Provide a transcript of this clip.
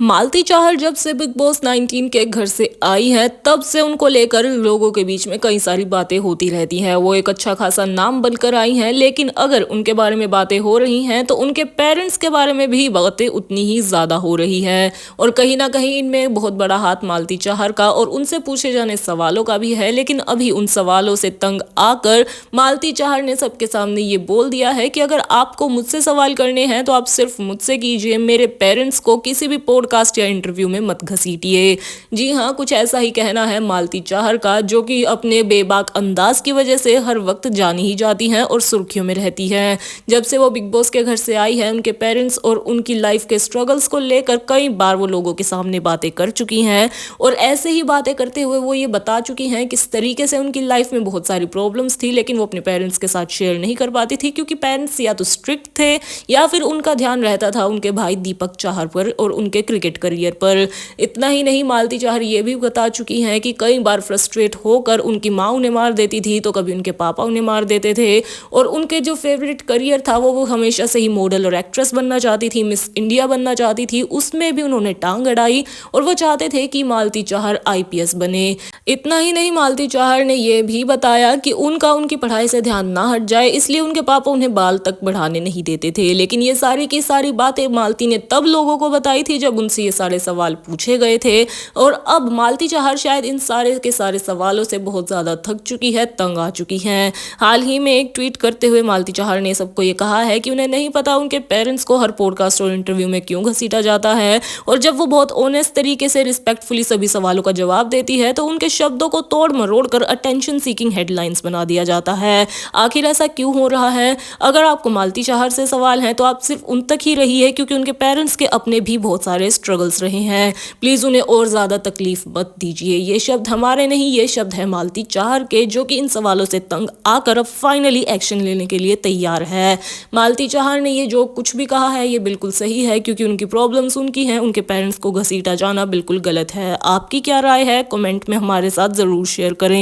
मालती चाहर जब से big boss 19 के घर से आई है तब से उनको लेकर लोगों के बीच में कई सारी बातें होती रहती हैं। वो एक अच्छा खासा नाम बनकर आई हैं, लेकिन अगर उनके बारे में बातें हो रही हैं तो उनके पेरेंट्स के बारे में भी बातें उतनी ही ज़्यादा हो रही हैं। और कहीं ना कहीं इनमें बहुत बड़ा हाथ मालती चाहर का और उनसे पूछे जाने सवालों का भी है। लेकिन अभी उन सवालों से तंग आकर मालती चाहर ने सबके सामने ये बोल दिया है कि अगर आपको मुझसे सवाल करने हैं तो आप सिर्फ मुझसे कीजिए, मेरे पेरेंट्स को किसी भी पॉडकास्ट या इंटरव्यू में मत घसीटिए। जी हाँ, कुछ ऐसा ही कहना है मालती चाहर का, जो कि अपने बेबाक अंदाज की वजह से हर वक्त जानी ही जाती हैं और सुर्खियों में रहती हैं। जब से वो बिग बॉस के घर से आई है, उनके पेरेंट्स और उनकी लाइफ के स्ट्रगल्स को लेकर कई बार वो लोगों के सामने बातें कर चुकी हैं। और ऐसे ही बातें करते हुए वो ये बता चुकी हैं किस तरीके से उनकी लाइफ में बहुत सारी प्रॉब्लम्स थी, लेकिन वो अपने पेरेंट्स के साथ शेयर नहीं कर पाती थी, क्योंकि पेरेंट्स या तो स्ट्रिक्ट थे या फिर उनका ध्यान रहता था उनके भाई दीपक चाहर पर और उनके क्रिकेट करियर पर। इतना ही नहीं, मालती चाहर ये भी बता चुकी हैं कि कई बार फ्रस्ट्रेट होकर उनकी माँ उन्हें मार देती थी तो कभी उनके पापा उन्हें मार देते थे। और उनके जो फेवरेट करियर था वो हमेशा से ही मॉडल और एक्ट्रेस बनना चाहती थी, मिस इंडिया बनना चाहती थी, उसमें भी उन्होंने टांग अड़ाई और वो चाहते थे कि मालती चाहर आईपीएस बने। इतना ही नहीं, मालती चाहर ने यह भी बताया कि उनकी पढ़ाई से ध्यान ना हट जाए, इसलिए उनके पापा उन्हें बाल तक बढ़ाने नहीं देते थे। लेकिन ये सारी की सारी बातें मालती ने तब लोगों को बताई थी जब उनसे ये सारे सवाल पूछे गए थे। और अब मालती चाहर शायद इन सारे के सारे सवालों से बहुत ज़्यादा थक चुकी है, तंग आ चुकी हैं। हाल ही में एक ट्वीट करते हुए मालती चाहर ने सबको ये कहा है कि उन्हें नहीं पता उनके पेरेंट्स को हर पॉडकास्ट और इंटरव्यू में क्यों घसीटा जाता है, और जब वो बहुत ऑनेस्ट तरीके से रिस्पेक्टफुली सभी सवालों का जवाब देती है तो उनके शब्दों को तोड़ मरोड़ कर अटेंशन सीकिंग हेडलाइंस बना दिया जाता है। आखिर ऐसा क्यों हो रहा है? अगर आपको मालती चाहर से सवाल हैं तो आप सिर्फ उन तक ही रहिए, क्योंकि उनके पेरेंट्स के अपने भी बहुत सारे स्ट्रगल्स रहे हैं। प्लीज़ उन्हें और ज़्यादा तकलीफ मत दीजिए। ये शब्द हमारे नहीं, ये शब्द है मालती चाहर के, जो कि इन सवालों से तंग आकर अब फाइनली एक्शन लेने के लिए तैयार है। मालती चाहर ने ये जो कुछ भी कहा है ये बिल्कुल सही है, क्योंकि उनकी प्रॉब्लम्स उनकी हैं, उनके पेरेंट्स को घसीटा जाना बिल्कुल गलत है। आपकी क्या राय है? कमेंट में हमारे साथ ज़रूर शेयर करें।